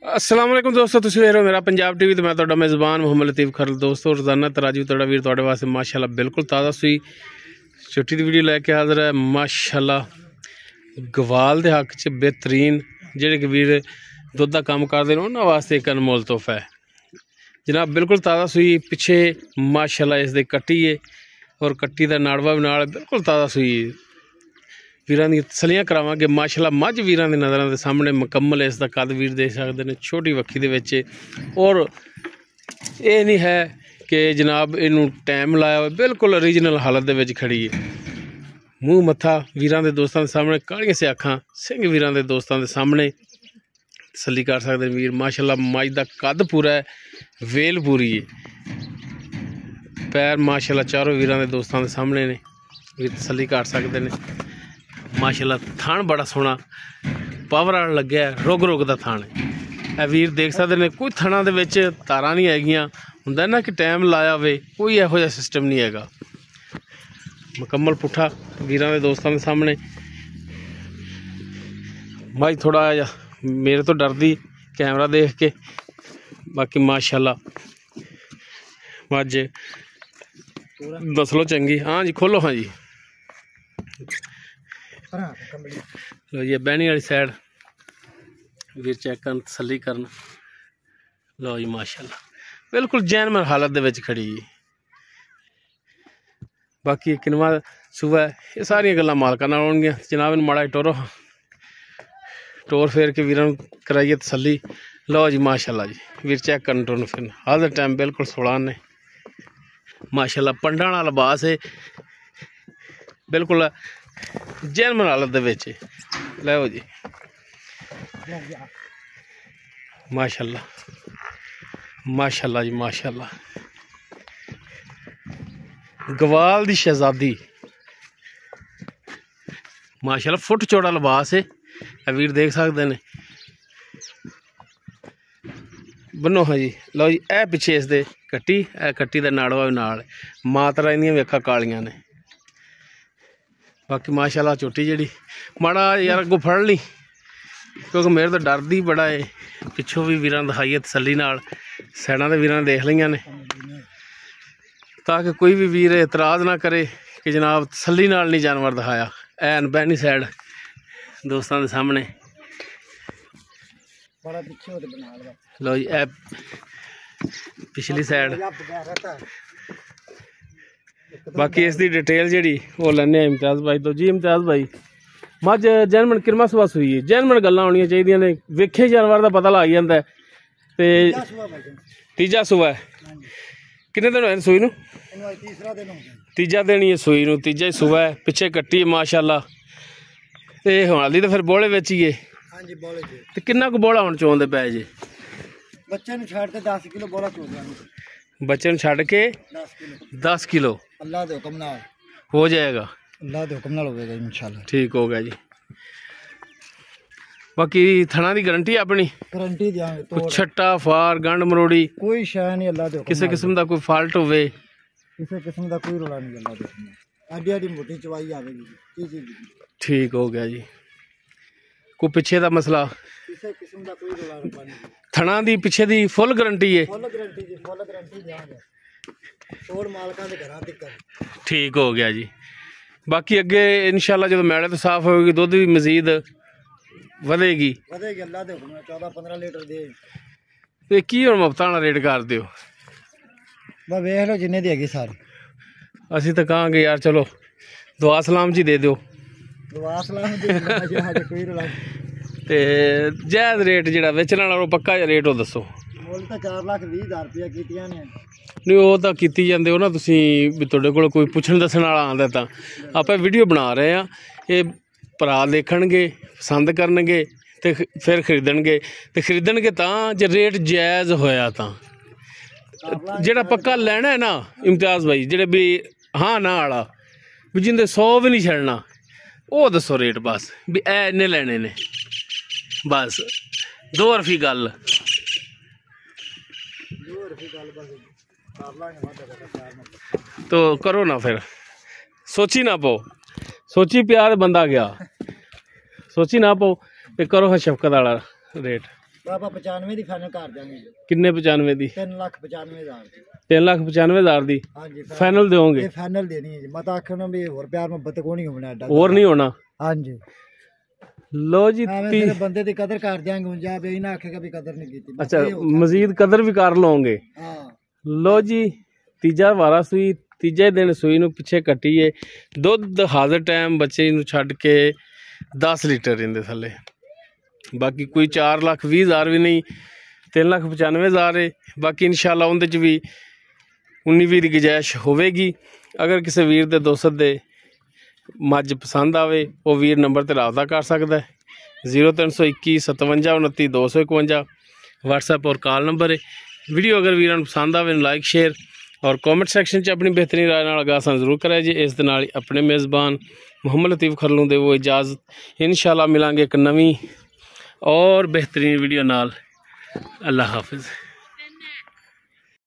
अस्सलाम वालेकुम दोस्तों, तुसीं वेख रहे हो मेरा पंजाब टीवी। तो मैं तुहाडा मेज़बान मुहम्मद लतीफ़ खरल। दोस्तों रोज़ाना तराजू तुहाडा वीर तुहाडे वास्ते माशाल्लाह बिल्कुल ताज़ा सूई छोटी दी वीडियो लैके हाज़र है। माशाल्लाह गवाल दे हक च बेहतरीन जेह्ड़े कि वीर दुद्ध दा कम्म करदे ने उन्हां वास्ते एक अनमोल तोहफा है जनाब। बिल्कुल ताज़ा सूई पिछे माशाल्लाह इसदे कट्टी है और कट्टी दा नाड़वा भी नाल बिल्कुल ताज़ा सूई वीरां दी तसलियां करावांगे। माशाल्लाह मझ वीरां दी नज़रां दे सामने मुकम्मल इसदा कद वीर देख सकदे ने, छोटी वक्खी दे विच। और ये नहीं है कि जनाब इनू टाइम लाया हो, बिल्कुल ओरिजिनल हालत दे विच खड़ी है। मूँह मत्था वीरां दे दोस्तां दे सामने, कालियां से अखां सिंह वीरां दे दोस्तां दे सामने तसल्ली कर सकदे वीर। माशाल्लाह मझ दा कद पूरा है, वेल पूरी है, पैर माशाल्लाह चारों वीरां दे दोस्तां दे सामने ने, वीर तसल्ली कर सकदे ने। माशाल्लाह थान बड़ा सोहना पावर वाला लग्या है, रुग रुग दा थान है। वीर देख सकते हैं कोई थाना दे विच तारां नहीं हैगियां, हुंदा ना कि टाइम लाया होवे, कोई इहो जिहा सिस्टम नहीं हैगा। मुकम्मल पुट्ठा वीरां दे दोस्तां दे सामने। मझ थोड़ा जिहा मेरे तो डरदी कैमरा देख के, बाकी माशाल्लाह मझ नस्लो चंगी। हाँ जी खोलो, हाँ जी लो जी बैनी वाली साइड वीर चेक कर तसल्ली करन। लो जी माशाल्लाह बिल्कुल जैनमन हालत दे विच खड़ी। बाकी किनवा सूबा ये सारियां गल्लां मालकां नाल होणगियां। जनाब इन माड़ा टोरो टोर फेर के वीरां कराइए तसल्ली। लो जी माशाल्लाह जी वीर चेक करन टुरन फिरन हाल दे टाइम बिल्कुल सोलान ने। माशाल्लाह पंडा वाला लिबास है, बिल्कुल जैनमन हालत दे विच। लो जी माशाल्लाह माशाल्लाह जी माशाल्लाह गवाल दी शहजादी। माशाल्लाह फुट चौड़ा लिबास है, वीर देख सकते हैं। बनो हाँ जी लो जी ए पिछे इसदे कट्टी, ए कट्टी दा नाड़वा भी नाल, मातरा इंदियां भी अखां कालियां ने। बाकी माशाल्लाह झोटी जी माड़ा यार अगों फड़ ली, क्योंकि मेरे तो डरदी बड़ा है। पिछों भी वीरां दिखाइए तसल्ली नाल, सैडां ते वीरां देख लईआं ने, ताकि कोई भी वीर एतराज़ ना करे कि जनाब तसल्ली नाल नहीं जानवर दिखाया। ऐन बैनी साइड दोस्तां दे सामने। लो जी ए पिछली साइड। बाकी इसकी डिटेल जी वो लैने इम्तियाज़ भाई तो। जी इम्तियाज़ भाई मझ जैनमन किरमा सुबह सूई है, जैनमन गल्लां होनियां चाहिदियां ने, वेखे जानवर का पता लग जाता है। तो तीजा सुबह कितने दिन होए सूई नूं? तीजा दिन ही सूई नूं, तीजा ही सुबह है। पिछे कट्टी माशाल्लाह ते हाली तो फिर बोले विच ही है। ते किन्ना कु बोला हुण चोंदे पै जे? बच्चे नूं छड्ड के 10 किलो बोला चो जाना। बच्चे नूं छड्ड के 10 किलो अल्लाह दे हुक्म नाल हो जाएगा। अल्लाह दे हुक्म नाल होवेगा इंशाल्लाह। ठीक हो गया जी। बाकी थना की गारंटी अपनी गारंटी देंगे। कुछ छट्टा फार गंढ मरोड़ी कोई शय नहीं, अल्लाह दे हुक्म किसी किस्म का कोई फॉल्ट होवे, किसी किस्म का कोई रोला नहीं, अल्लाह दे हुक्म नाल आडी आडी मोटी चवाई आवेगी जी। ठीक हो गया जी। कोई पिछे का मसला किसी किस्म का कोई रोला नहीं। थना दी पिछे दी फुल गारंटी है? फुल गारंटी जी, फुल गारंटी देंगे छोड़ मालकां दे घरां तक। ठीक हो गया जी। बाकी अगे इंशाल्लाह जो मैले तो साफ होगी, दुध भी मजीद वधेगी अल्लाह दे हुक्म नाल 14-15 लीटर दे। ते की हुण मुफ्त वाला रेट कर दिओ? बस वेख लो जिन्ने दी हैगी सारी। असीं तो कहांगे यार चलो दुआ सलाम जी दे दिओ। दुआ सलाम दी कोई रोला नहीं। ते जायज़ रेट जिहड़ा वेचण वाला वो पक्का रेट हो दसो। मुल तो 4,20,000 रुपया कीतियां ने। नहीं वो तो कीती जांदे हो ना तुसीं भी, तुहाडे कोल कोई पुछण दस्सण वाला आंदा तां आपां वीडियो बना रहे हैं। ये भरा देखणगे पसंद करनगे ते फिर खरीदणगे, ते खरीदणगे तां जे रेट जायज़ होया तां। जेड़ा पक्का लैना है ना इम्तियाज़ भाई, जेड़े भी हाँ ना वाला भी जिंदे 100 भी नहीं छड़ना, वो दसो रेट बस भी ए इन्ने लैने ने, बस 2 रफी गल। तो करो ना फिर, सोची ना पो, सोची प्यार बंदा गया, सोची ना पो, करो हाँ शफकत वाला रेट। ਆਪਾਂ 95 ਦੀ ਫਾਈਨਲ ਕਰ ਦਿਆਂਗੇ ਜੀ। ਕਿੰਨੇ 95 ਦੀ? 3,95,000 ਦੀ। 3,95,000 ਦੀ ਹਾਂਜੀ ਫਾਈਨਲ ਦੇਵੋਗੇ? ਇਹ ਫਾਈਨਲ ਦੇਣੀ ਹੈ ਜੀ। ਮੈਂ ਤਾਂ ਆਖਣਾ ਵੀ ਹੋਰ ਪਿਆਰ ਮੁਹੱਬਤ ਕੋਈ ਨਹੀਂ ਹੋਣਾ ਐਡਾ, ਹੋਰ ਨਹੀਂ ਹੋਣਾ। ਹਾਂਜੀ ਲੋ ਜੀ ਤੇਰੇ ਬੰਦੇ ਦੀ ਕਦਰ ਕਰ ਦਿਆਂਗੇ ਹੁਣ, ਜਾ ਬਈ ਨਾ ਆਖੇਗਾ ਵੀ ਕਦਰ ਨਹੀਂ ਕੀਤੀ। ਅੱਛਾ ਮਜ਼ੀਦ ਕਦਰ ਵੀ ਕਰ ਲਓਗੇ। ਹਾਂ ਲੋ ਜੀ ਤੀਜਾ ਵਾਰਾ ਸੂਈ, ਤੀਜੇ ਦਿਨ ਸੂਈ ਨੂੰ ਪਿੱਛੇ ਕੱਟੀਏ। ਦੁੱਧ ਹਾਜ਼ਰ ਟਾਈਮ ਬੱਚੇ ਨੂੰ ਛੱਡ ਕੇ 10 ਲੀਟਰ ਰਹਿੰਦੇ ਥੱਲੇ। ਬਾਕੀ ਕੋਈ 4,20,000 ਵੀ ਨਹੀਂ, 3,95,000 ਹੈ। ਬਾਕੀ ਇਨਸ਼ਾਅੱਲਾ ਉਹਦੇ 'ਚ ਵੀ 19-20 ਦੀ ਗੁੰਜਾਇਸ਼ ਹੋਵੇਗੀ। ਅਗਰ ਕਿਸੇ ਵੀਰ ਦੇ ਦੋਸਤ ਦੇ ਮੱਝ ਪਸੰਦ ਆਵੇ ਉਹ ਵੀਰ ਨੰਬਰ 'ਤੇ ਰਾਬਤਾ ਕਰ ਸਕਦਾ ਹੈ। 0321 57 29 251 व्हाट्सएप और कॉल नंबर है। वीडियो अगर वीरां पसंद आवे लाइक शेयर और कॉमेंट सैक्शन च अपनी बेहतरीन राय नाल आगाह जरूर कराए जी। इस दे नाल अपने मेज़बान मुहम्मद लतीफ़ खरलू दे वो इजाज़त। इंशाअल्लाह मिलांगे एक नवीं और बेहतरीन वीडियो नाल। अल्लाह हाफिज़।